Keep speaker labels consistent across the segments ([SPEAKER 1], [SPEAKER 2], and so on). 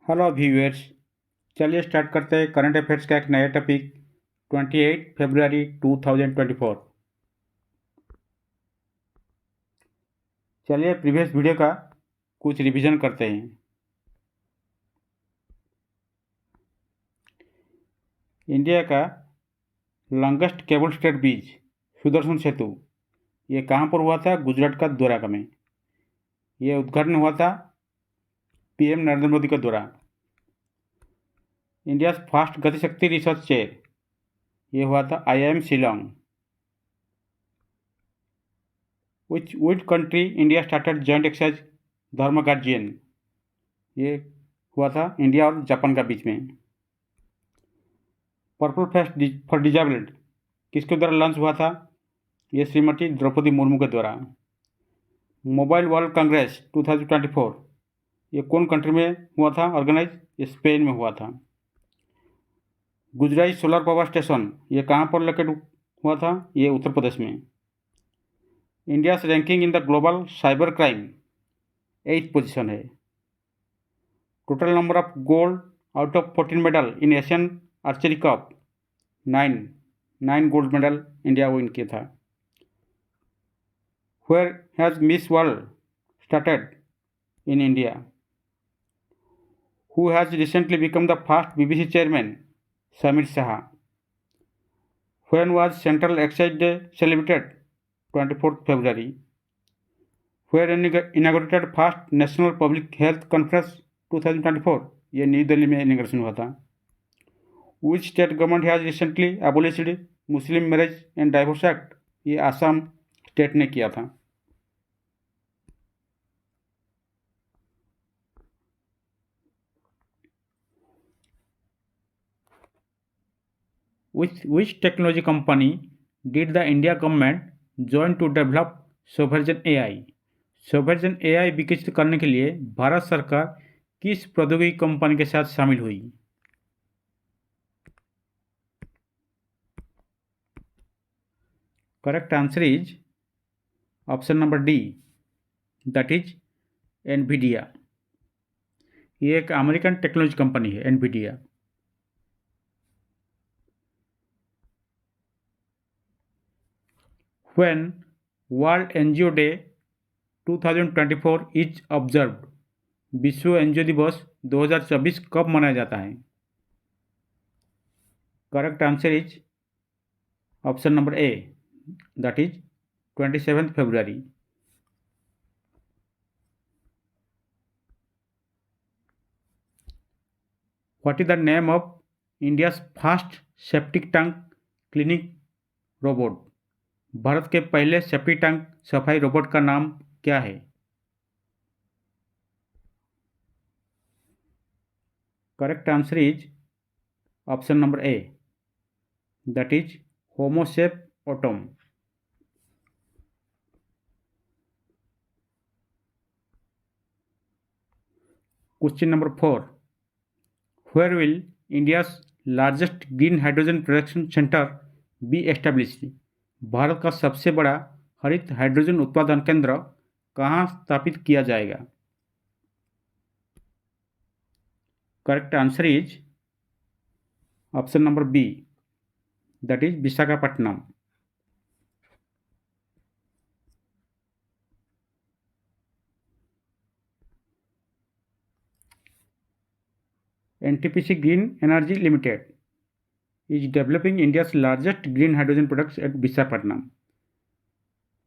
[SPEAKER 1] Hello viewers. चलिए start करते हैं करंट अफेयर्स का एक नया टॉपिक 28 फरवरी 2024। चलिए प्रीवियस वीडियो का कुछ रिवीजन करते हैं। इंडिया का longest cable stayed bridge Sudarshan Setu ये कहाँ पर हुआ था? गुजरात का द्वारका में। ये उद्घाटन हुआ था पीएम नरेंद्र मोदी के द्वारा। India first Gati Shakti research chair ये हुआ था IIM Shillong. Which country India started joint exercise Dharma Guardian ये हुआ था इंडिया और जापान का बीच में। पर्पल फेस्ट फॉर डिजेबल्ड किसके द्वारा लॉन्च हुआ था? ये श्रीमती द्रौपदी मुर्मू के द्वारा। मोबाइल वर्ल्ड कांग्रेस 2024 ये कौन कंट्री में हुआ था ऑर्गेनाइज? ये स्पेन में हुआ था। गुजराई सोलर पावर स्टेशन ये कहाँ पर लोकेट हुआ था? ये उत्तर प्रदेश में। India ranking in the global cyber crime 8th position है। Total number of gold out of 14 medal in Asian archery cup 9 gold medal India win किया था। Where has Miss World started? In India. Who has recently become the first BBC chairman? Samir Shah. When was Central Excise Day celebrated? 24th February. Where inaugurated first National Public Health Conference 2024? ये new Delhi में inauguration हुआ था। Which state government has recently abolished Muslim Marriage and Divorce Act? ये Assam state ने किया था। Which technology company did the India government join to develop Sovereign AI? Sovereign AI विकसित करने के लिए भारत सरकार किस प्रौद्योगिकी कंपनी के साथ शामिल हुई? Correct answer is option number D, that is Nvidia. ये एक अमेरिकन टेक्नोलॉजी कंपनी है Nvidia. When World NGO Day 2024 is observed? विश्व एनजीओ दिवस 2024 कब मनाया जाता है? Correct answer is option number A, that is 27th February। What is the name of India's first septic tank cleaning robot? Bharat के पहले septic tank सफाई robot का नाम क्या है? Correct answer is option number A, that is होमोसेप ऑटोम। Question number 4, where will India's largest green hydrogen production centre be established? Bharat का सबसे बड़ा हरित हाइड्रोजन उत्पादन केंद्र कहाँ स्थापित किया जाएगा? Correct answer is option number B, that is Visakhapatnam. NTPC Green Energy Limited is developing India's largest green hydrogen products at Visakhapatnam.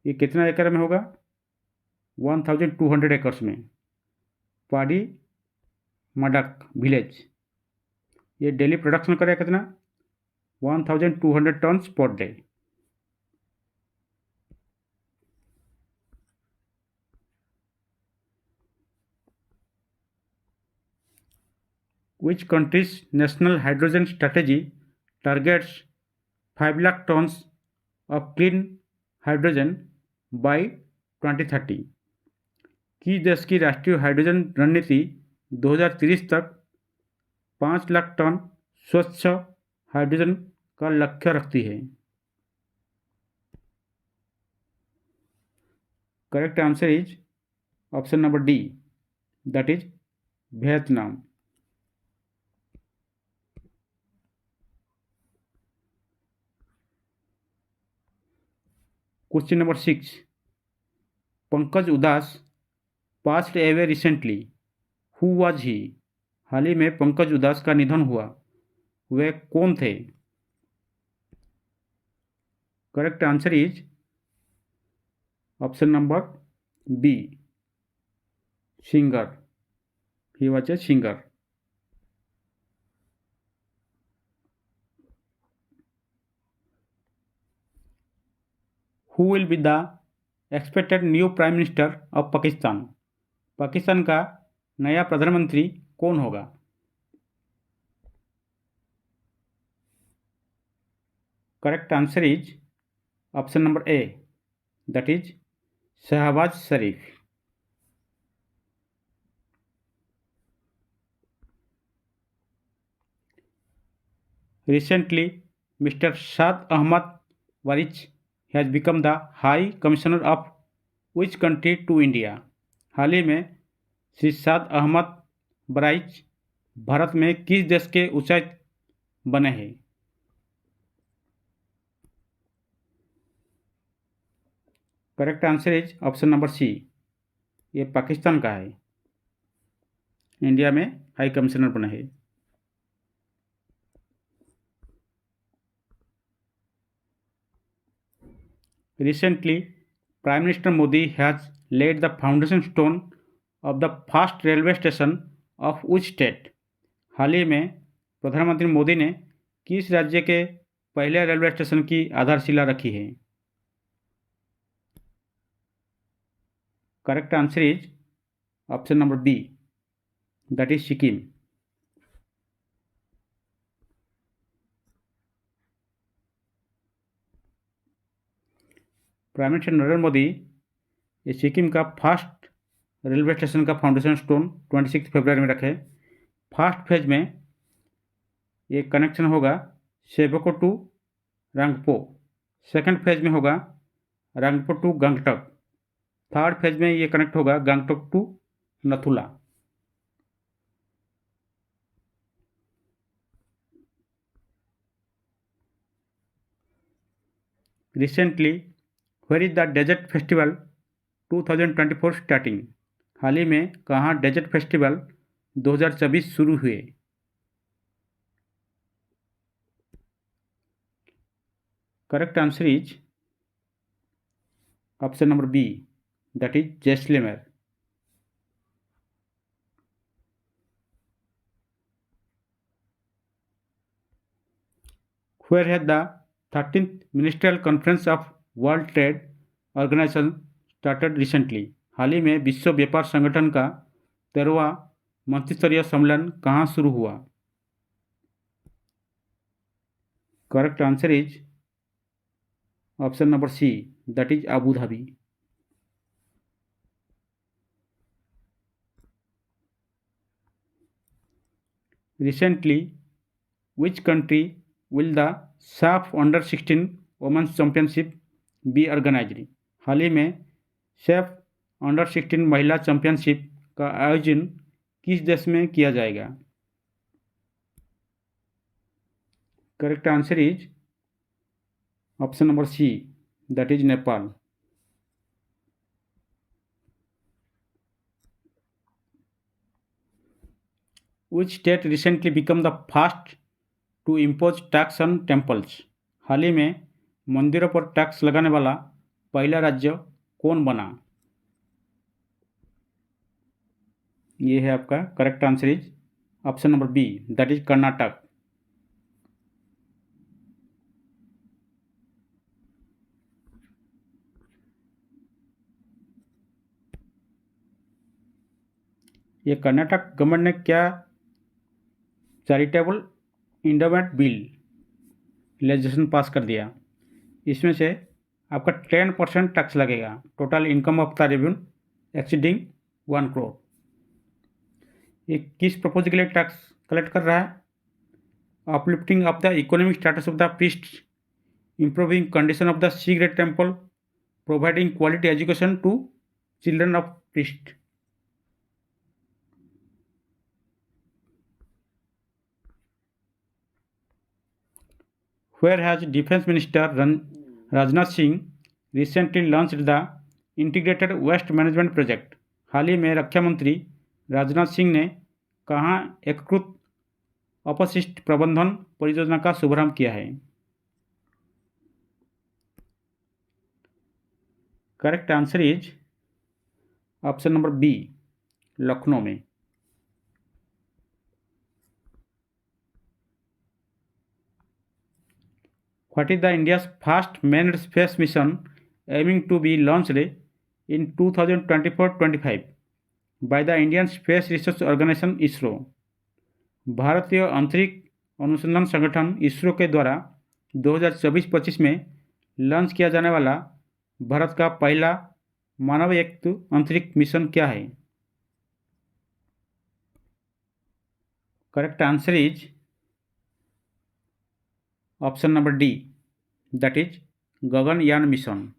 [SPEAKER 1] ये कितना एकड़ में होगा? 1200 एकर्स में। पाडी मडक विलेज ये डेली प्रोडक्शन करेगा कितना? 1200 टन्स पर day. Which country's national hydrogen strategy targets 5 lakh tons of clean hydrogen by 2030? किस देश की राष्ट्रीय हाइड्रोजन रणनीति 2030 तक 5 लाख टन स्वच्छ हाइड्रोजन का लक्ष्य रखती है? Correct answer is option number D, that is Vietnam. क्वेश्चन नंबर 6, Pankaj Udhas passed away recently, who was he? हाल ही में पंकज उदास का निधन हुआ, वे कौन थे? Correct answer is option number B, singer, he was a singer. Who will be the expected new prime minister of Pakistan? Pakistan का नया प्रधानमंत्री कौन होगा? Correct answer is option number A, that is Shahbaz Sharif. Recently, Mr. Saad Ahmad Warich has become the High Commissioner of which country to India? हाल ही में श्री साद अहमद बराइच भारत में किस देश के उच्चायुक्त बने हैं? Correct answer is option number C, ये पाकिस्तान का है, इंडिया में हाई कमिश्नर बने हैं। Recently, Prime Minister Modi has laid the foundation stone of the first railway station of which state? हाल ही में प्रधानमंत्री मोदी ने किस राज्य के पहले रेलवे स्टेशन की आधारशिला रखी है? Correct answer is option number B, that is Sikkim. Prime minister Narendra Modi ये सिक्किम का फर्स्ट रेलवे स्टेशन का फाउंडेशन स्टोन 26 फरवरी में रखे। फर्स्ट फेज में ये कनेक्शन होगा Sevoke to Rangpo, second phase में होगा Rangpo to Gangtok, third phase में ये कनेक्ट होगा Gangtok to Nathula. Recently where is the desert festival 2024 starting? हाल ही में कहाँ डेजर्ट फेस्टिवल 2024 शुरू हुए? Correct answer is option number B, that is Jaisalmer. Where has the 13th Ministerial Conference of World Trade Organization started recently? हाल ही में विश्व व्यापार संगठन का 13वां मंत्रिस्तरीय सम्मेलन कहाँ शुरू हुआ? Correct answer is option number C, that is Abu Dhabi. Recently, which country will the SAF Under 16 Women's Championship be organized? हाल ही में SAF Under 16 महिला चैंपियनशिप का आयोजन किस देश में किया जाएगा? Correct answer is option number C, that is Nepal. Which state recently become the first to impose tax on temples? हाल ही में मंदिरों पर टैक्स लगाने वाला पहला राज्य कौन बना? ये है आपका correct answer is option number B, that is Karnataka. ये कर्नाटक गवर्नमेंट ने क्या charitable endowment bill legislation pass कर दिया? इसमें से आपका 10% टैक्स लगेगा total income of the revenue exceeding 1 crore. ये किस प्रपोज के लिए टैक्स कलेक्ट कर रहा है? Uplifting of the economic status of the priest, improving condition of the C grade temple, providing quality education to children of priest. Where has Defense Minister Rajnath Singh recently launched the integrated waste management project. हाल ही में रक्षा मंत्री राजनाथ सिंह ने कहाँ एकीकृत अपशिष्ट प्रबंधन परियोजना का शुभारंभ किया है? Correct answer is option number B, Lucknow में। What is the India's first manned space mission aiming to be launched in 2024-25 by the Indian Space Research Organization ISRO? भारतीय अंतरिक्ष अनुसंधान संगठन इसरो के द्वारा 2024-25 में लॉन्च किया जाने वाला भारत का पहला मानवयुक्त अंतरिक्ष मिशन क्या है? Correct answer is option number D, that is Gaganyaan mission.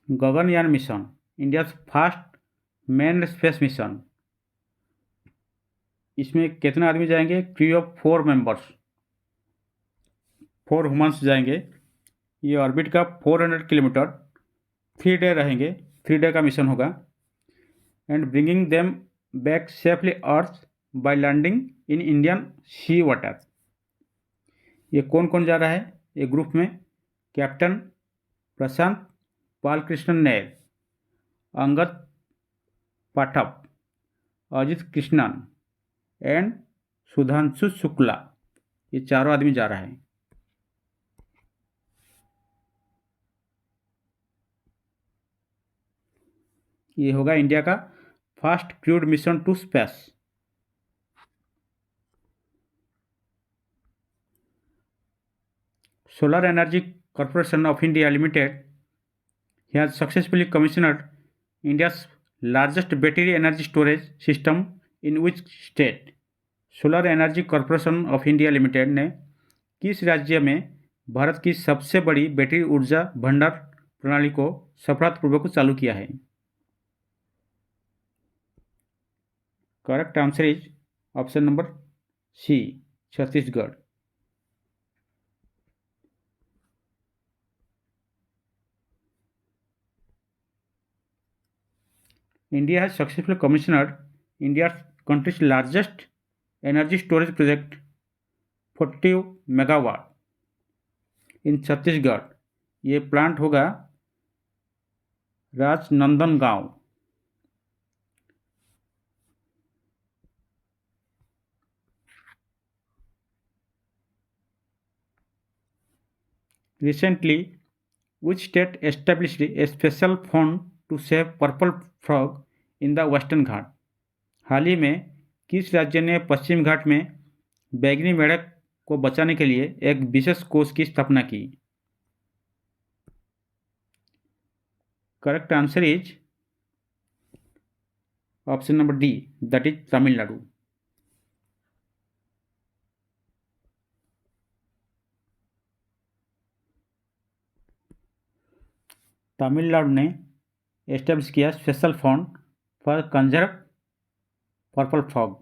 [SPEAKER 1] Gaganyaan mission India first manned space mission. इसमें कितने आदमी जाएंगे? क्रू ऑफ 4 मेंबर्स, 4 ह्यूमंस जाएंगे। ये ऑर्बिट का 400 किलोमीटर 3 डे रहेंगे, 3 डे का मिशन होगा। And bringing them back safely earth by landing in Indian sea water. ये कौन कौन जा रहा है? ये ग्रुप में कैप्टन प्रशांत बालकृष्णन नायर, अंगद पाठक, अजित कृष्णन एंड सुधांशु शुक्ला, ये चारों आदमी जा रहा है। ये होगा इंडिया का first crewed mission to space. Solar energy corporation of India limited has successfully commissioned India's largest battery energy storage system in which state? Solar energy corporation of India limited ने किस राज्य में भारत की सबसे बड़ी बैटरी ऊर्जा भंडार प्रणाली को सफलतापूर्वक चालू किया है? Correct answer is option number C, Chhattisgarh. India has successfully commissioned India's country's largest energy storage project 40 megawatt in Chhattisgarh. ये प्लांट होगा Rajnandgaon. Recently, which state established a special fund to save purple frog in the western Ghat? हाल ही में किस राज्य ने पश्चिम घाट में बैगनी मेढक को बचाने के लिए एक विशेष कोष की स्थापना की? Correct answer is option number D, that is Tamil Nadu. Tamil Nadu ने एस्टेब्लिश किया special fund for conserve purple frog.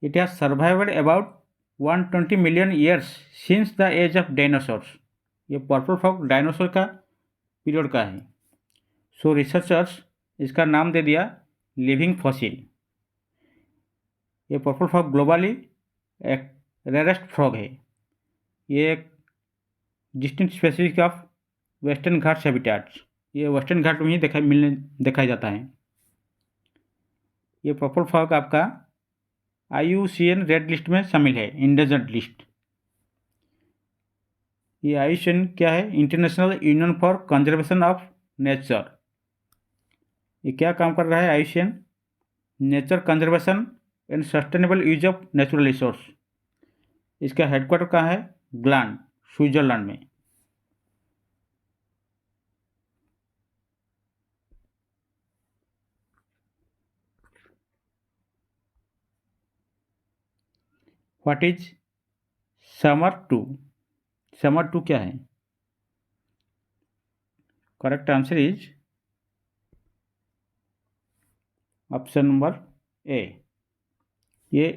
[SPEAKER 1] It has survived about 120 million years since the age of dinosaurs. ये पर्पल फ्रॉग डायनासोर का पीरियड का है। सो रिसर्चर्स इसका नाम दे दिया लिविंग फॉसिल। ये पर्पल फ्रॉग ग्लोबली एक रेयरेस्ट फ्रॉग है। ये एक distinct specific of western Ghats habitats. ये वेस्टर्न घाट में ही देखा जाता है। ये पर्पल फ्रॉग आपका IUCN रेड लिस्ट में शामिल है, इंडेंजर्ड लिस्ट। ये IUCN क्या है? International union for conservation of nature. ये क्या काम कर रहा है? IUCN nature conservation and sustainable use of natural resource. इसका हेडक्वार्टर कहाँ है? ग्लांड, स्विट्जरलैंड में। What is SAMAR 2? समर 2 क्या है? Correct answer is option number A, ये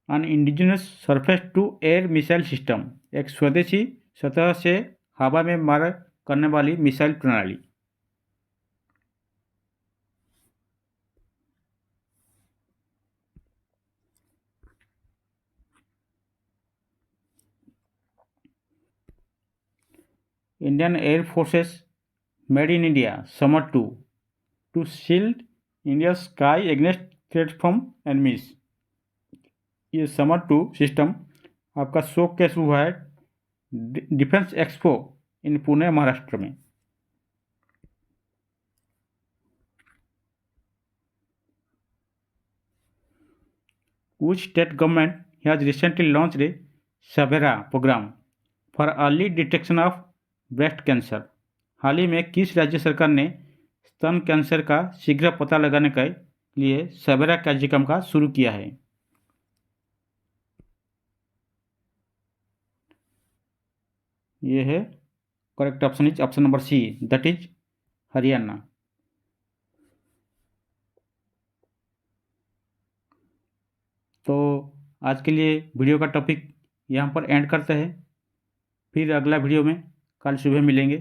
[SPEAKER 1] an indigenous surface to air missile system, एक स्वदेशी सतह से हवा में मार करने वाली मिसाइल प्रणाली। Indian air forces made in India SAMAR 2 to shield India sky against threat from enemies. ये समर 2 सिस्टम आपका शो केस हुआ है defence expo in Pune Maharashtra में। Which state government has recently launched a SABERA program for early detection of breast cancer? हाल ही में किस राज्य सरकार ने स्तन कैंसर का शीघ्र पता लगाने के लिए सवेरा कार्यक्रम का शुरू किया है? ये है correct option is option number C, that is Haryana. तो आज के लिए वीडियो का टॉपिक यहाँ पर एंड करते हैं। फिर अगला वीडियो में कल सुबह मिलेंगे।